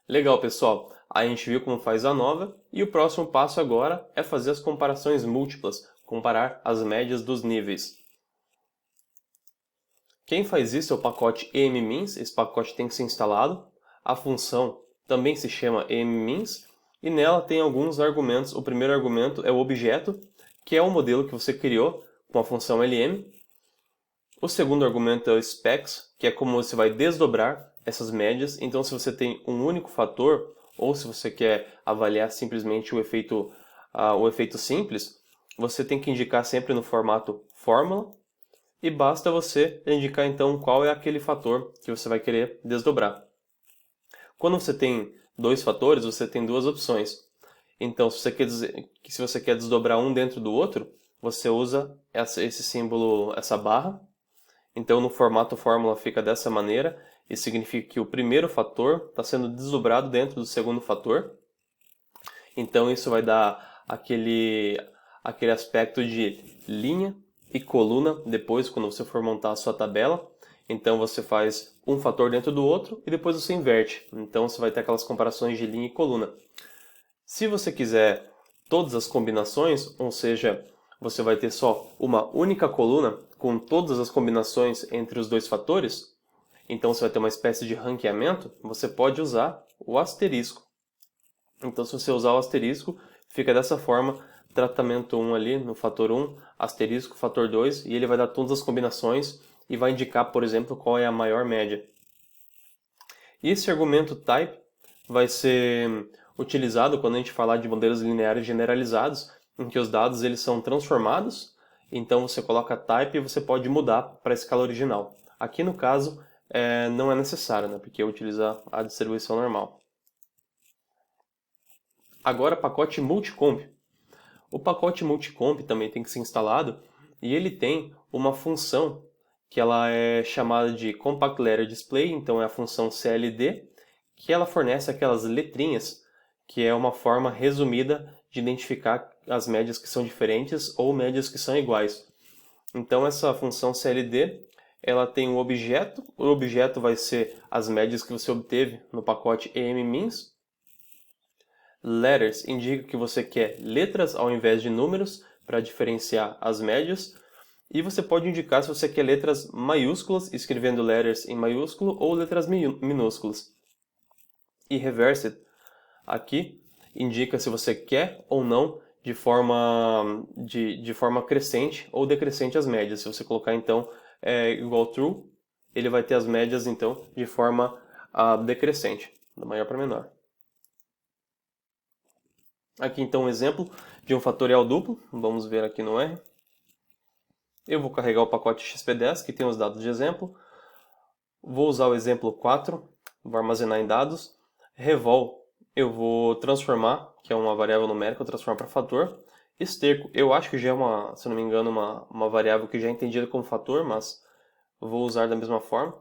Legal, pessoal. A gente viu como faz a nova e o próximo passo agora é fazer as comparações múltiplas, comparar as médias dos níveis. Quem faz isso é o pacote emmeans, esse pacote tem que ser instalado. A função também se chama emmeans e nela tem alguns argumentos. O primeiro argumento é o objeto, que é o modelo que você criou com a função lm. O segundo argumento é o specs, que é como você vai desdobrar essas médias. Então, se você tem um único fator, ou se você quer avaliar simplesmente o efeito simples, você tem que indicar sempre no formato fórmula, e basta você indicar então qual é aquele fator que você vai querer desdobrar. Quando você tem dois fatores, você tem duas opções. Então, se você quer desdobrar um dentro do outro, você usa esse símbolo, essa barra. Então, no formato fórmula fica dessa maneira. Isso significa que o primeiro fator está sendo desdobrado dentro do segundo fator. Então, isso vai dar aquele aspecto de linha e coluna depois, quando você for montar a sua tabela. Então, você faz um fator dentro do outro e depois você inverte. Então, você vai ter aquelas comparações de linha e coluna. Se você quiser todas as combinações, ou seja, você vai ter só uma única coluna com todas as combinações entre os dois fatores, então você vai ter uma espécie de ranqueamento, você pode usar o asterisco. Então, se você usar o asterisco, fica dessa forma, tratamento 1 ali no fator 1, asterisco, fator 2, e ele vai dar todas as combinações e vai indicar, por exemplo, qual é a maior média. E esse argumento type vai ser utilizado quando a gente falar de modelos lineares generalizados, em que os dados eles são transformados, então você coloca type e você pode mudar para a escala original. Aqui no caso, não é necessário, né, porque utiliza a distribuição normal. Agora, pacote multicomp. O pacote multicomp também tem que ser instalado e ele tem uma função que ela é chamada de Compact Letter Display, então é a função CLD, que ela fornece aquelas letrinhas, que é uma forma resumida de identificar as médias que são diferentes ou médias que são iguais. Então essa função CLD, ela tem um objeto, o objeto vai ser as médias que você obteve no pacote emmeans. Letters indica que você quer letras ao invés de números para diferenciar as médias. E você pode indicar se você quer letras maiúsculas, escrevendo letters em maiúsculo, ou letras minúsculas. E reversed aqui indica se você quer ou não de forma crescente ou decrescente as médias. Se você colocar então igual true, ele vai ter as médias então de forma decrescente, da maior para menor. Aqui então um exemplo de um fatorial duplo, vamos ver aqui no R. Eu vou carregar o pacote XP10 que tem os dados de exemplo. Vou usar o exemplo 4, vou armazenar em dados. Revol eu vou transformar, que é uma variável numérica, eu transformar para fator. Esterco, eu acho que já é se não me engano, uma variável que já é entendida como fator, mas vou usar da mesma forma.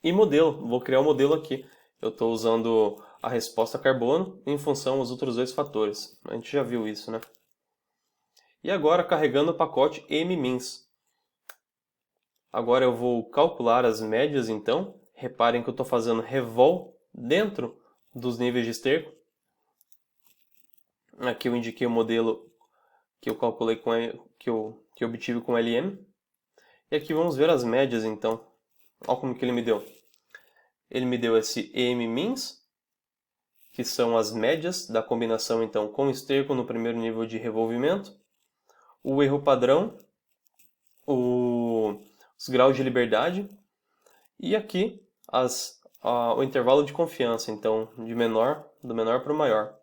E modelo, vou criar um modelo aqui. Eu estou usando a resposta carbono em função aos outros dois fatores. A gente já viu isso, né? E agora carregando o pacote emmeans. Agora eu vou calcular as médias então. Reparem que eu estou fazendo revol dentro dos níveis de esterco. Aqui eu indiquei o modelo que eu calculei que eu obtive com LM. E aqui vamos ver as médias então. Olha como que ele me deu. Ele me deu esse emmeans, que são as médias da combinação então com esterco no primeiro nível de revolvimento. O erro padrão, os graus de liberdade e aqui o intervalo de confiança, então do menor para o maior.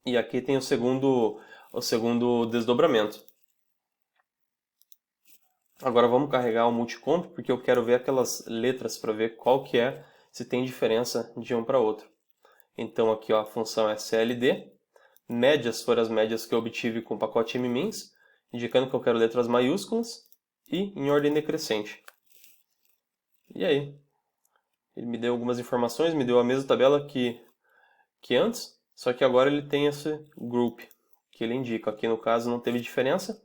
E aqui tem o segundo desdobramento. Agora vamos carregar o multicomp, porque eu quero ver aquelas letras para ver qual que é, se tem diferença de um para outro. Então aqui ó, a função é CLD, médias foram as médias que eu obtive com o pacote emmeans, indicando que eu quero letras maiúsculas e em ordem decrescente. E aí? Ele me deu algumas informações, me deu a mesma tabela que antes, só que agora ele tem esse group que ele indica. Aqui no caso não teve diferença,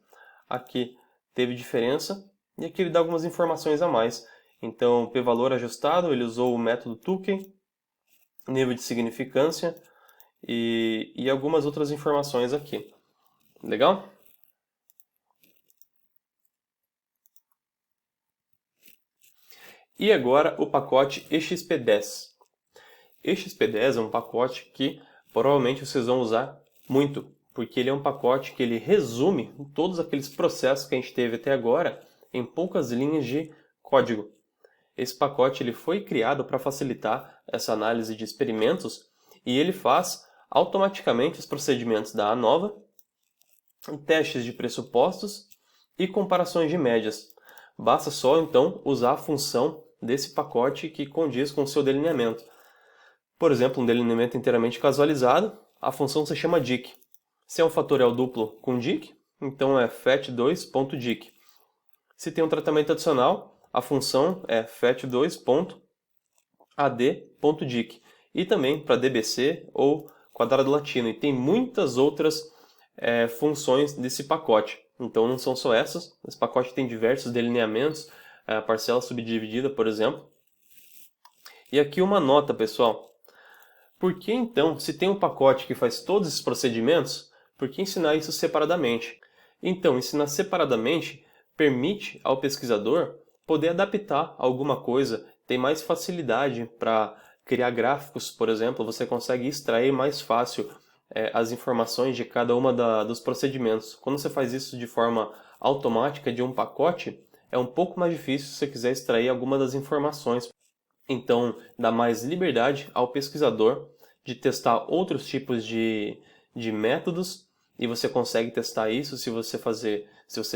aqui teve diferença e aqui ele dá algumas informações a mais. Então, p-valor ajustado, ele usou o método Tuken, nível de significância e algumas outras informações aqui. Legal? E agora o pacote EXP10. EXP10 é um pacote que provavelmente vocês vão usar muito, porque ele é um pacote que ele resume todos aqueles processos que a gente teve até agora em poucas linhas de código. Esse pacote ele foi criado para facilitar essa análise de experimentos e ele faz automaticamente os procedimentos da ANOVA, testes de pressupostos e comparações de médias. Basta só então usar a função desse pacote que condiz com o seu delineamento. Por exemplo, um delineamento inteiramente casualizado, a função se chama dic. Se é um fatorial duplo com dic, então é fet2.dic. Se tem um tratamento adicional, a função é fet2.ad.dic. E também para dbc ou quadrado latino. E tem muitas outras funções desse pacote. Então não são só essas. Esse pacote tem diversos delineamentos, parcela subdividida, por exemplo. E aqui uma nota, pessoal. Por que então, se tem um pacote que faz todos esses procedimentos, por que ensinar isso separadamente? Então, ensinar separadamente permite ao pesquisador poder adaptar alguma coisa, tem mais facilidade para criar gráficos, por exemplo, você consegue extrair mais fácil as informações de cada uma dos procedimentos. Quando você faz isso de forma automática de um pacote, é um pouco mais difícil se você quiser extrair alguma das informações. Então, dá mais liberdade ao pesquisador de testar outros tipos de métodos e você consegue testar isso se você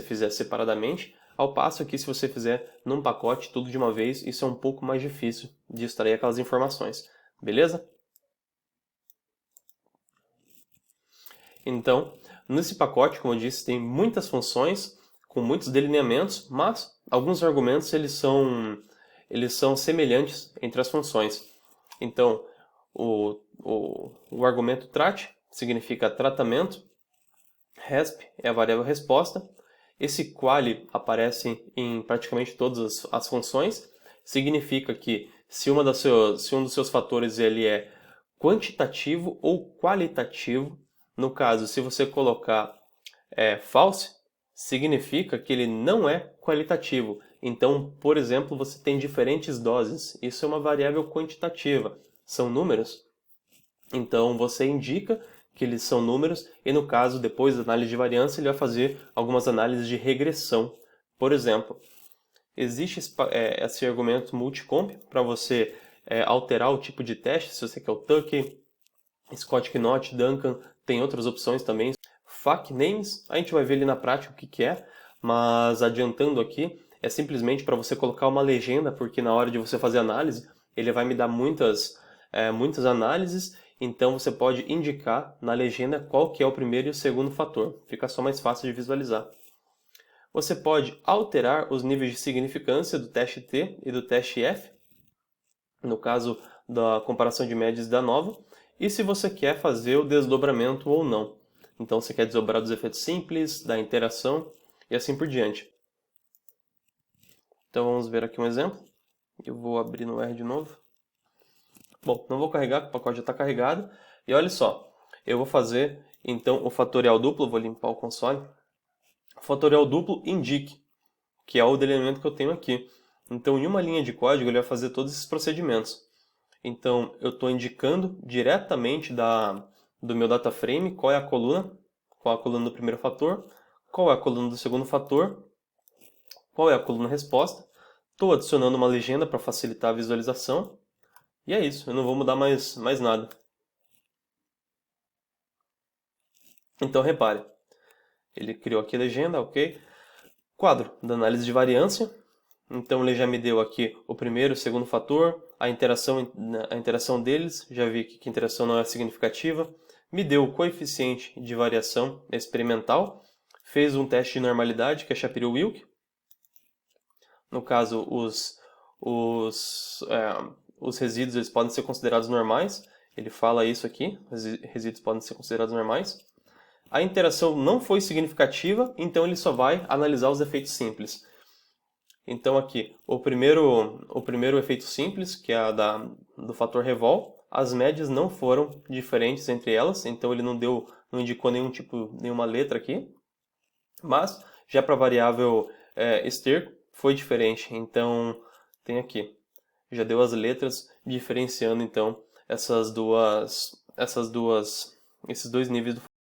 fizer separadamente, ao passo que se você fizer num pacote tudo de uma vez, isso é um pouco mais difícil de extrair aquelas informações. Beleza? Então, nesse pacote, como eu disse, tem muitas funções com muitos delineamentos, mas alguns argumentos eles são semelhantes entre as funções. Então, o argumento trat significa tratamento, resp é a variável resposta, esse quali aparece em praticamente todas as funções, significa que se um dos seus fatores ele é quantitativo ou qualitativo, no caso, se você colocar false, significa que ele não é qualitativo. Então, por exemplo, você tem diferentes doses. Isso é uma variável quantitativa. São números. Então, você indica que eles são números e, no caso, depois da análise de variância, ele vai fazer algumas análises de regressão. Por exemplo, existe esse argumento multicomp para você alterar o tipo de teste, se você quer o Tuck, Scott Knott, Duncan, tem outras opções também. FAQ names, a gente vai ver ali na prática o que é, mas adiantando aqui, é simplesmente para você colocar uma legenda, porque na hora de você fazer análise, ele vai me dar muitas análises, então você pode indicar na legenda qual que é o primeiro e o segundo fator, fica só mais fácil de visualizar. Você pode alterar os níveis de significância do teste T e do teste F, no caso da comparação de médias da ANOVA, e se você quer fazer o desdobramento ou não. Então você quer desdobrar dos efeitos simples, da interação e assim por diante. Então vamos ver aqui um exemplo. Eu vou abrir no R de novo. Bom, não vou carregar, porque o pacote já está carregado. E olha só, eu vou fazer então o fatorial duplo, vou limpar o console. O fatorial duplo indique, que é o delineamento que eu tenho aqui. Então em uma linha de código ele vai fazer todos esses procedimentos. Então eu estou indicando diretamente do meu data frame qual é a coluna do primeiro fator, qual é a coluna do segundo fator, qual é a coluna resposta. Estou adicionando uma legenda para facilitar a visualização. E é isso, eu não vou mudar mais nada. Então repare, ele criou aqui a legenda, ok? Quadro da análise de variância. Então ele já me deu aqui o primeiro e o segundo fator, a interação deles, já vi que a interação não é significativa. Me deu o coeficiente de variação experimental, fez um teste de normalidade, que é Shapiro-Wilk. No caso, os resíduos eles podem ser considerados normais, ele fala isso aqui, os resíduos podem ser considerados normais. A interação não foi significativa, então ele só vai analisar os efeitos simples. Então aqui, o primeiro efeito simples, que é do fator revol, as médias não foram diferentes entre elas, então ele não indicou nenhuma letra aqui. Mas já para a variável esterco foi diferente, então tem aqui. Já deu as letras diferenciando então esses dois níveis do